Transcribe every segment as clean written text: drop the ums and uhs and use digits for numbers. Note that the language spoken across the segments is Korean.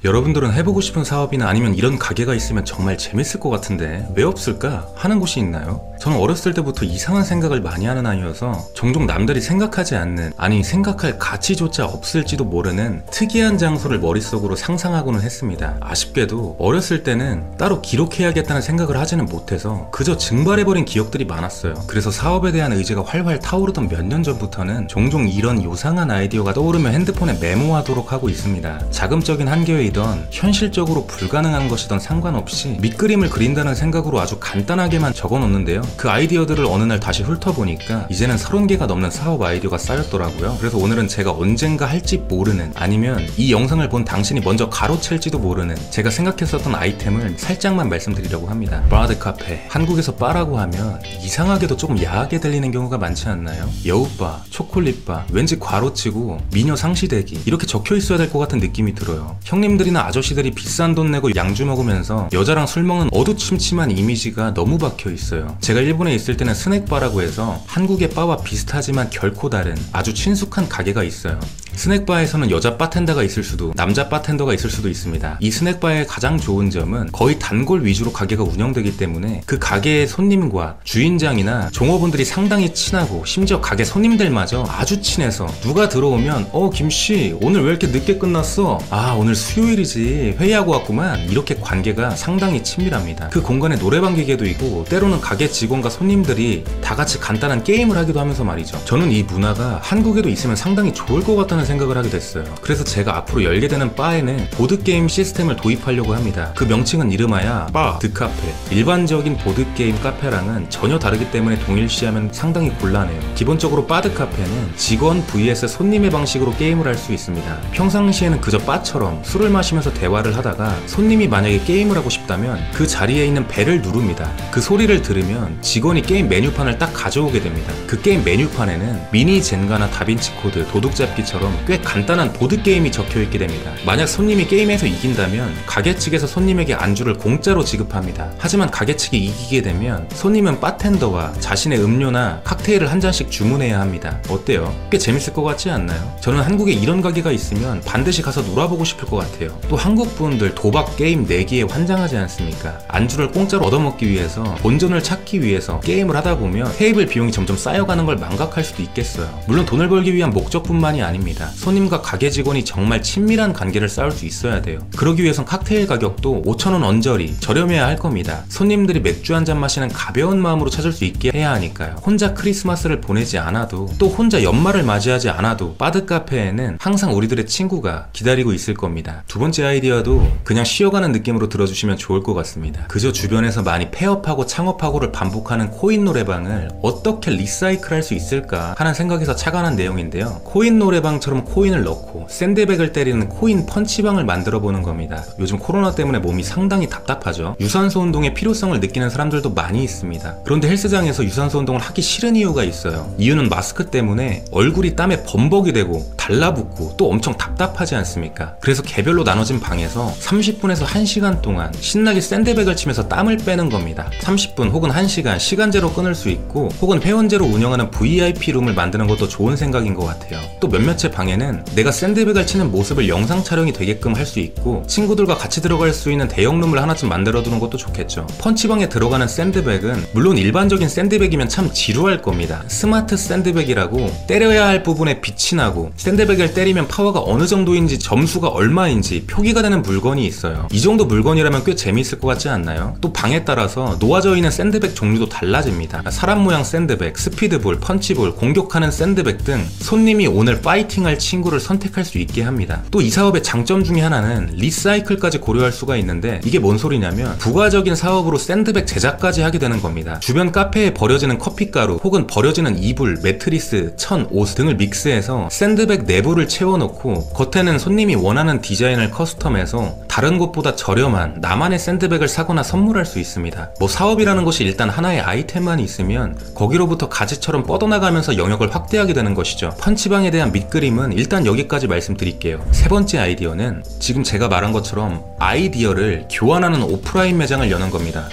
여러분들은 해보고 싶은 사업이나 아니면 이런 가게가 있으면 정말 재밌을 것 같은데 왜 없을까 하는 곳이 있나요? 저는 어렸을 때부터 이상한 생각을 많이 하는 아이여서 종종 남들이 생각하지 않는, 아니 생각할 가치조차 없을지도 모르는 특이한 장소를 머릿속으로 상상하고는 했습니다. 아쉽게도 어렸을 때는 따로 기록해야겠다는 생각을 하지는 못해서 그저 증발해버린 기억들이 많았어요. 그래서 사업에 대한 의지가 활활 타오르던 몇 년 전부터는 종종 이런 요상한 아이디어가 떠오르면 핸드폰에 메모하도록 하고 있습니다. 자금적인 한계이던 현실적으로 불가능한 것이던 상관없이 밑그림을 그린다는 생각으로 아주 간단하게만 적어놓는데요. 그 아이디어들을 어느 날 다시 훑어보니까 이제는 30개가 넘는 사업 아이디어가 쌓였더라고요. 그래서 오늘은 제가 언젠가 할지 모르는, 아니면 이 영상을 본 당신이 먼저 가로챌지도 모르는 제가 생각했었던 아이템을 살짝만 말씀드리려고 합니다. 바드 카페, 한국에서 바라고 하면 이상하게도 조금 야하게 들리는 경우가 많지 않나요? 여우바, 초콜릿바, 왠지 괄호치고 미녀 상시대기 이렇게 적혀 있어야 될 것 같은 느낌이 들어요. 형님들이나 아저씨들이 비싼 돈 내고 양주 먹으면서 여자랑 술 먹는 어두침침한 이미지가 너무 박혀 있어요. 제가 일본에 있을 때는 스낵바라고 해서 한국의 바와 비슷하지만 결코 다른 아주 친숙한 가게가 있어요. 스낵바에서는 여자 바텐더가 있을 수도 남자 바텐더가 있을 수도 있습니다. 이 스낵바의 가장 좋은 점은 거의 단골 위주로 가게가 운영되기 때문에 그 가게의 손님과 주인장이나 종업원들이 상당히 친하고 심지어 가게 손님들마저 아주 친해서 누가 들어오면 김씨 오늘 왜 이렇게 늦게 끝났어? 아 오늘 수요일이지 회의하고 왔구만. 이렇게 관계가 상당히 친밀합니다. 그 공간에 노래방 기계도 있고 때로는 가게 직원과 손님들이 다 같이 간단한 게임을 하기도 하면서 말이죠. 저는 이 문화가 한국에도 있으면 상당히 좋을 것 같다는 생각을 하게 됐어요. 그래서 제가 앞으로 열게 되는 바에는 보드게임 시스템을 도입하려고 합니다. 그 명칭은 이름하여 바드카페. 일반적인 보드게임 카페랑은 전혀 다르기 때문에 동일시하면 상당히 곤란해요. 기본적으로 바드카페는 직원 vs 손님의 방식으로 게임을 할 수 있습니다. 평상시에는 그저 바처럼 술을 마시면서 대화를 하다가 손님이 만약에 게임을 하고 싶다면 그 자리에 있는 벨을 누릅니다. 그 소리를 들으면 직원이 게임 메뉴판을 딱 가져오게 됩니다. 그 게임 메뉴판에는 미니 젠가나 다빈치 코드, 도둑잡기처럼 꽤 간단한 보드게임이 적혀있게 됩니다. 만약 손님이 게임에서 이긴다면 가게 측에서 손님에게 안주를 공짜로 지급합니다. 하지만 가게 측이 이기게 되면 손님은 바텐더와 자신의 음료나 칵테일을 한 잔씩 주문해야 합니다. 어때요? 꽤 재밌을 것 같지 않나요? 저는 한국에 이런 가게가 있으면 반드시 가서 놀아보고 싶을 것 같아요. 또 한국 분들 도박 게임 내기에 환장하지 않습니까? 안주를 공짜로 얻어먹기 위해서 본전을 찾기 위해서 게임을 하다 보면 테이블 비용이 점점 쌓여가는 걸 망각할 수도 있겠어요. 물론 돈을 벌기 위한 목적뿐만이 아닙니다. 손님과 가게 직원이 정말 친밀한 관계를 쌓을 수 있어야 돼요. 그러기 위해선 칵테일 가격도 5,000원 언저리 저렴해야 할 겁니다. 손님들이 맥주 한잔 마시는 가벼운 마음으로 찾을 수 있게 해야 하니까요. 혼자 크리스마스를 보내지 않아도 또 혼자 연말을 맞이하지 않아도 바드 카페에는 항상 우리들의 친구가 기다리고 있을 겁니다. 두 번째 아이디어도 그냥 쉬어가는 느낌으로 들어주시면 좋을 것 같습니다. 그저 주변에서 많이 폐업하고 창업하고를 반복하는 코인 노래방을 어떻게 리사이클할 수 있을까 하는 생각에서 착안한 내용인데요. 코인 노래방처럼 코인을 넣고 샌드백을 때리는 코인 펀치방을 만들어 보는 겁니다. 요즘 코로나 때문에 몸이 상당히 답답하죠. 유산소 운동의 필요성을 느끼는 사람들도 많이 있습니다. 그런데 헬스장에서 유산소 운동을 하기 싫은 이유가 있어요. 이유는 마스크 때문에 얼굴이 땀에 범벅이 되고 달라붙고 또 엄청 답답하지 않습니까? 그래서 개별로 나눠진 방에서 30분에서 1시간 동안 신나게 샌드백을 치면서 땀을 빼는 겁니다. 30분 혹은 1시간 시간제로 끊을 수 있고 혹은 회원제로 운영하는 VIP 룸을 만드는 것도 좋은 생각인 것 같아요. 또 몇몇 채 방에는 내가 샌드백을 치는 모습을 영상 촬영이 되게끔 할 수 있고 친구들과 같이 들어갈 수 있는 대형룸을 하나쯤 만들어 두는 것도 좋겠죠. 펀치방에 들어가는 샌드백은 물론 일반적인 샌드백이면 참 지루할 겁니다. 스마트 샌드백이라고 때려야 할 부분에 빛이 나고 샌드백을 때리면 파워가 어느 정도인지 점수가 얼마인지 표기가 되는 물건이 있어요. 이 정도 물건이라면 꽤 재미있을 것 같지 않나요? 또 방에 따라서 놓아져 있는 샌드백 종류도 달라집니다. 사람 모양 샌드백, 스피드볼, 펀치볼, 공격하는 샌드백 등 손님이 오늘 파이팅할 친구를 선택할 수 있게 합니다. 또 이 사업의 장점 중에 하나는 리사이클까지 고려할 수가 있는데 이게 뭔 소리냐면 부가적인 사업으로 샌드백 제작까지 하게 되는 겁니다. 주변 카페에 버려지는 커피가루 혹은 버려지는 이불, 매트리스, 천, 옷 등을 믹스해서 샌드백 내부를 채워놓고 겉에는 손님이 원하는 디자인을 커스텀해서 다른 곳보다 저렴한 나만의 샌드백을 사거나 선물할 수 있습니다. 뭐 사업이라는 것이 일단 하나의 아이템만 있으면 거기로부터 가지처럼 뻗어나가면서 영역을 확대하게 되는 것이죠. 펀치방에 대한 밑그림은 점은 일단 여기까지 말씀드릴게요. 세 번째 아이디어는 지금 제가 말한 것처럼 아이디어를 교환하는 오프라인 매장을 여는 겁니다.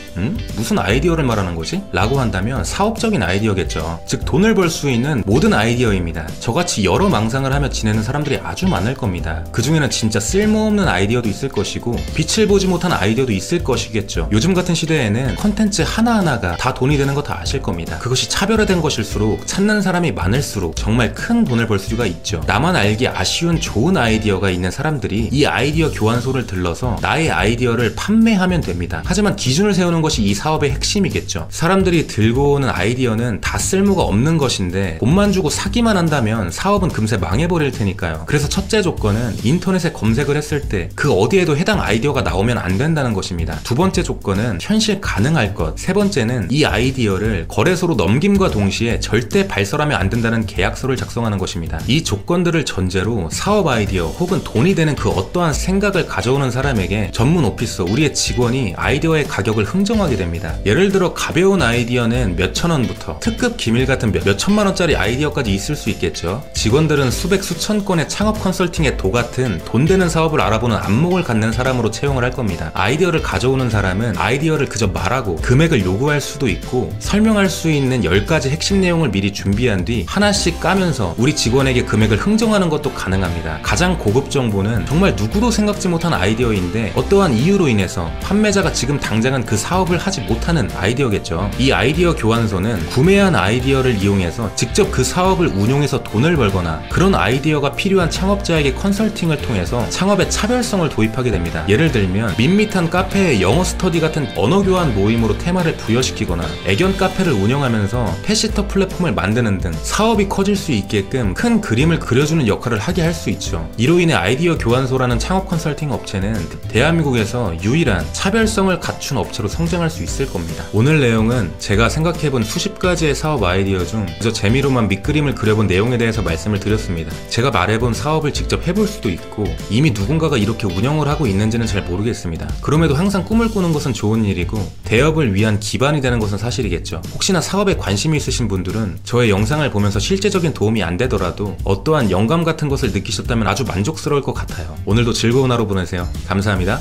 무슨 아이디어를 말하는 거지? 라고 한다면 사업적인 아이디어겠죠. 즉 돈을 벌 수 있는 모든 아이디어입니다. 저같이 여러 망상을 하며 지내는 사람들이 아주 많을 겁니다. 그 중에는 진짜 쓸모없는 아이디어도 있을 것이고 빛을 보지 못한 아이디어도 있을 것이겠죠. 요즘 같은 시대에는 컨텐츠 하나하나가 다 돈이 되는 거 다 아실 겁니다. 그것이 차별화된 것일수록 찾는 사람이 많을수록 정말 큰 돈을 벌 수가 있죠. 나만 알기 아쉬운 좋은 아이디어가 있는 사람들이 이 아이디어 교환소를 들러서 나의 아이디어를 판매하면 됩니다. 하지만 기준을 세우는 것이 이 사업의 핵심이겠죠. 사람들이 들고 오는 아이디어는 다 쓸모가 없는 것인데 돈만 주고 사기만 한다면 사업은 금세 망해버릴 테니까요. 그래서 첫째 조건은 인터넷에 검색을 했을 때 그 어디에도 해당 아이디어가 나오면 안 된다는 것입니다. 두 번째 조건은 현실 가능할 것. 세 번째는 이 아이디어를 거래소로 넘김과 동시에 절대 발설하면 안 된다는 계약서를 작성하는 것입니다. 이 조건들을 전제로 사업 아이디어 혹은 돈이 되는 그 어떠한 생각을 가져오는 사람에게 전문 오피서, 우리의 직원이 아이디어의 가격을 흥정하게 됩니다. 예를 들어 가벼운 아이디어는 몇천 원부터 특급 기밀 같은 몇천만 원짜리 아이디어까지 있을 수 있겠죠. 직원들은 수백 수천 건의 창업 컨설팅의 도 같은 돈 되는 사업을 알아보는 안목을 갖는 사람으로 채용을 할 겁니다. 아이디어를 가져오는 사람은 아이디어를 그저 말하고 금액을 요구할 수도 있고 설명할 수 있는 10가지 핵심 내용을 미리 준비한 뒤 하나씩 까면서 우리 직원에게 금액을 흥정하는 것도 가능합니다. 가장 고급 정보는 정말 누구도 생각지 못한 아이디어인데 어떠한 이유로 인해서 판매자가 지금 당장은 그 사업을 하지 못하는 아이디어겠죠. 이 아이디어 교환소는 구매한 아이디어를 이용해서 직접 그 사업을 운용해서 돈을 벌거나 그런 아이디어가 필요한 창업자에게 컨설팅을 통해서 창업의 차별성을 도입하게 됩니다. 예를 들면 밋밋한 카페의 영어 스터디 같은 언어 교환 모임으로 테마를 부여시키거나 애견 카페를 운영하면서 펫시터 플랫폼을 만드는 등 사업이 커질 수 있게끔 큰 그림을 그려주는 역할을 하게 할 수 있죠. 이로 인해 아이디어 교환소라는 창업 컨설팅 업체는 대한민국에서 유일한 차별성을 갖춘 업체로 성장할 수 있을 겁니다. 오늘 내용은 제가 생각해본 수십 가지의 사업 아이디어 중 그저 재미로만 밑그림을 그려본 내용에 대해서 말씀을 드렸습니다. 제가 말해본 사업을 직접 해볼 수도 있고 이미 누군가가 이렇게 운영을 하고 있는지는 잘 모르겠습니다. 그럼에도 항상 꿈을 꾸는 것은 좋은 일이고 대업을 위한 기반이 되는 것은 사실이겠죠. 혹시나 사업에 관심이 있으신 분들은 저의 영상을 보면서 실제적인 도움이 안 되더라도 어떠한 영감 같은 것을 느끼셨다면 아주 만족스러울 것 같아요. 오늘도 즐거운 하루 보내세요. 감사합니다.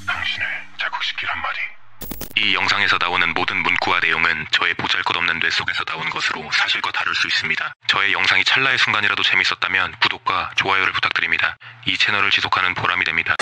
당신을 자극시킬 한마디. 이 영상에서 나오는 모든 문구와 내용은 저의 보잘것없는 뇌 속에서 나온 것으로 사실과 다를 수 있습니다. 저의 영상이 찰나의 순간이라도 재밌었다면 구독과 좋아요를 부탁드립니다. 이 채널을 지속하는 보람이 됩니다.